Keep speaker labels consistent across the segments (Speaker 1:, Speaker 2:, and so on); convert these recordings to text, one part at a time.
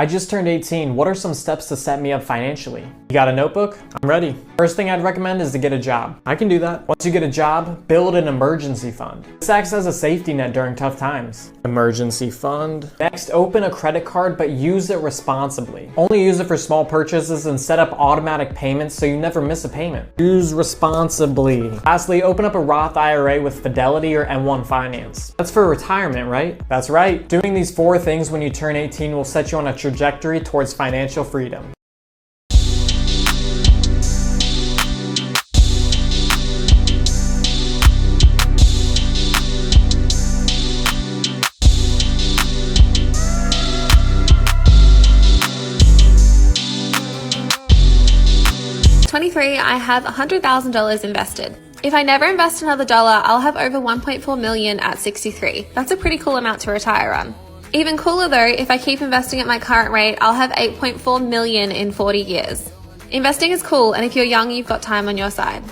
Speaker 1: I just turned 18. What are some steps to set me up financially? You got a notebook? I'm ready. First thing I'd recommend is to get a job. I can do that. Once you get a job, build an emergency fund. This acts as a safety net during tough times. Emergency fund. Next, open a credit card, but use it responsibly. Only use it for small purchases and set up automatic payments so you never miss a payment. Use responsibly. Lastly, open up a Roth IRA with Fidelity or M1 Finance. That's for retirement, right? That's right. Doing these 4 things when you turn 18 will set you on a trajectory towards financial freedom.
Speaker 2: I have $100,000 invested. If I never invest another dollar, I'll have over 1.4 million at 63. That's a pretty cool amount to retire on. Even cooler though, if I keep investing at my current rate, I'll have 8.4 million in 40 years. Investing is cool, and if you're young, you've got time on your side.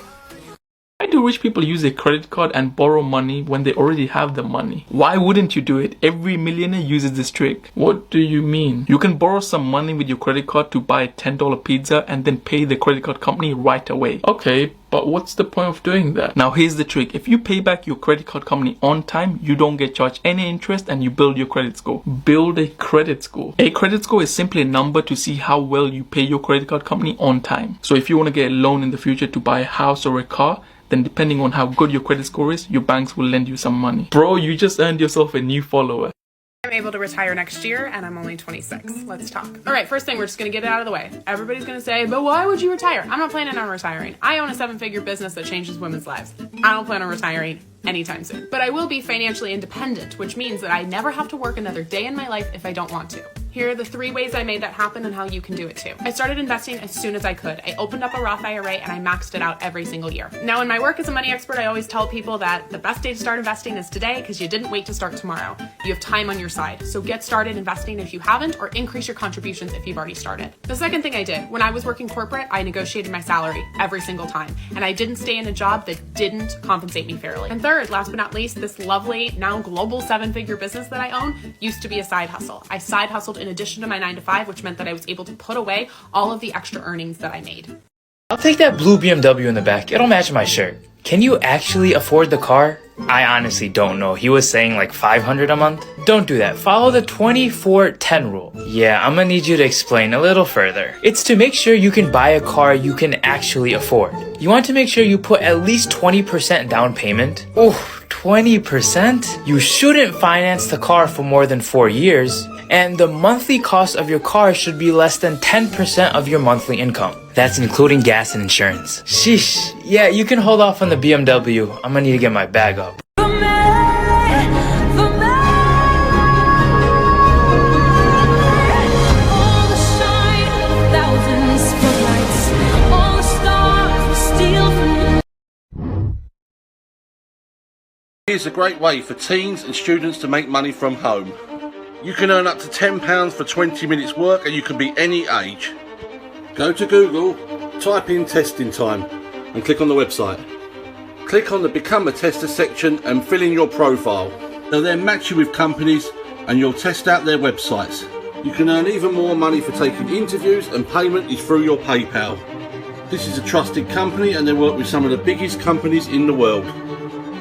Speaker 3: Why do rich people use a credit card and borrow money when they already have the money? Why wouldn't you do it? Every millionaire uses this trick. What do you mean? You can borrow some money with your credit card to buy a $10 pizza and then pay the credit card company right away. Okay, but what's the point of doing that? Now here's the trick. If you pay back your credit card company on time, you don't get charged any interest and you build your credit score. Build a credit score. A credit score is simply a number to see how well you pay your credit card company on time. So if you want to get a loan in the future to buy a house or a car, then depending on how good your credit score is, your banks will lend you some money. Bro, you just earned yourself a new follower.
Speaker 4: I'm able to retire next year and I'm only 26. Let's talk. All right, first thing, we're just gonna get it out of the way. Everybody's gonna say, but why would you retire? I'm not planning on retiring. I own a 7-figure business that changes women's lives. I don't plan on retiring anytime soon. But I will be financially independent, which means that I never have to work another day in my life if I don't want to. Here are the 3 ways I made that happen and how you can do it too. I started investing as soon as I could. I opened up a Roth IRA and I maxed it out every single year. Now in my work as a money expert, I always tell people that the best day to start investing is today because you didn't wait to start tomorrow. You have time on your side. So get started investing if you haven't, or increase your contributions if you've already started. The second thing I did, when I was working corporate, I negotiated my salary every single time. And I didn't stay in a job that didn't compensate me fairly. And third, last but not least, this lovely, now global 7-figure business that I own used to be a side hustle. I side hustled in addition to my 9-to-5, which meant that I was able to put away all of the extra earnings that I made.
Speaker 5: I'll take that blue BMW in the back. It'll match my shirt. Can you actually afford the car? I honestly don't know. He was saying like $500 a month. Don't do that. Follow the 24-10 rule. Yeah, I'm gonna need you to explain a little further. It's to make sure you can buy a car you can actually afford. You want to make sure you put at least 20% down payment. Ooh, 20%? You shouldn't finance the car for more than 4 years. And the monthly cost of your car should be less than 10% of your monthly income. That's including gas and insurance. Sheesh. Yeah, you can hold off on the BMW. I'm gonna need to get my bag up.
Speaker 6: Here's a great way for teens and students to make money from home. You can earn up to £10 for 20 minutes work, and you can be any age. Go to Google, type in testing time and click on the website. Click on the Become a Tester section and fill in your profile. They'll then match you with companies and you'll test out their websites. You can earn even more money for taking interviews, and payment is through your PayPal. This is a trusted company and they work with some of the biggest companies in the world.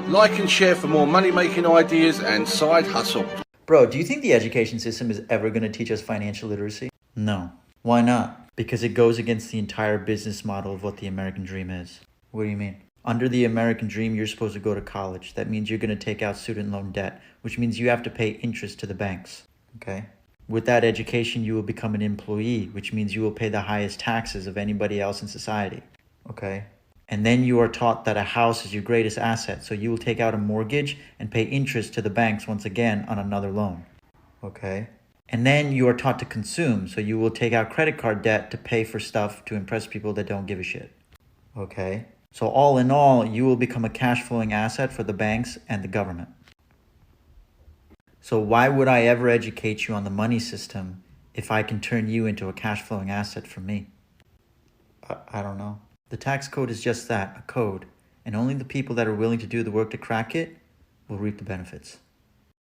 Speaker 6: Like and share for more money making ideas and side hustle.
Speaker 7: Bro, do you think the education system is ever going to teach us financial literacy? No. Why not? Because it goes against the entire business model of what the American dream is. What do you mean? Under the American dream, you're supposed to go to college. That means you're going to take out student loan debt, which means you have to pay interest to the banks. Okay? With that education, you will become an employee, which means you will pay the highest taxes of anybody else in society. Okay? And then you are taught that a house is your greatest asset, so you will take out a mortgage and pay interest to the banks once again on another loan. Okay? And then you are taught to consume, so you will take out credit card debt to pay for stuff to impress people that don't give a shit. Okay? So all in all, you will become a cash flowing asset for the banks and the government. So why would I ever educate you on the money system if I can turn you into a cash flowing asset for me? I don't know. The tax code is just that, a code, and only the people that are willing to do the work to crack it will reap the benefits.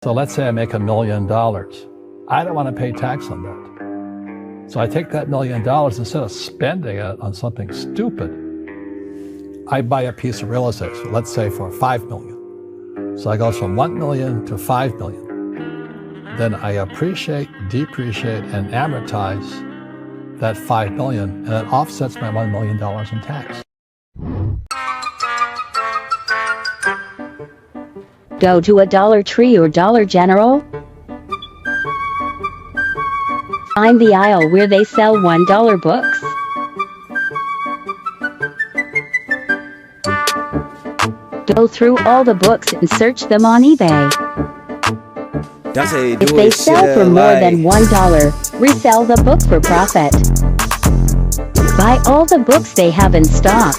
Speaker 8: So let's say I make $1 million. I don't want to pay tax on that. So I take that $1 million, instead of spending it on something stupid, I buy a piece of real estate, so let's say for $5 million. So I go from $1 million to $5 million. Then I appreciate, depreciate, and amortize that $5 million, and it offsets my $1 million in tax.
Speaker 9: Go to a Dollar Tree or Dollar General. Find the aisle where they sell $1 books. Go through all the books and search them on eBay. If they sell for more than $1, resell the book for profit. Buy all the books they have in stock.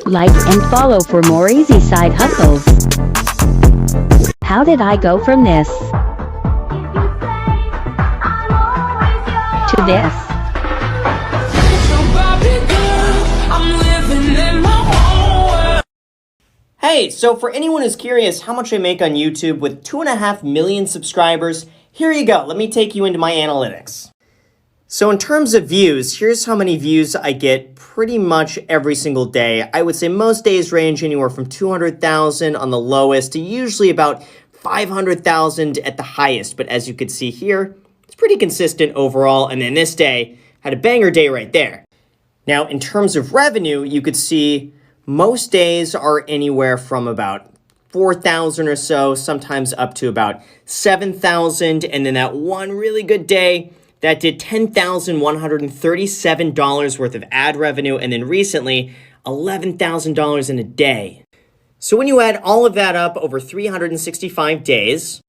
Speaker 9: Like and follow for more easy side hustles. How did I go from this to this?
Speaker 10: Hey, so for anyone who's curious how much I make on YouTube with 2.5 million subscribers, here you go. Let me take you into my analytics. So in terms of views, here's how many views I get pretty much every single day. I would say most days range anywhere from 200,000 on the lowest to usually about 500,000 at the highest. But as you can see here, it's pretty consistent overall. And then this day had a banger day right there. Now, in terms of revenue, you could see most days are anywhere from about 4,000 or so, sometimes up to about 7,000. And then that one really good day that did $10,137 worth of ad revenue. And then recently, $11,000 in a day. So when you add all of that up over 365 days,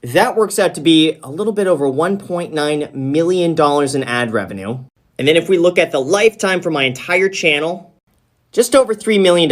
Speaker 10: that works out to be a little bit over $1.9 million in ad revenue. And then if we look at the lifetime for my entire channel, just over $3 million.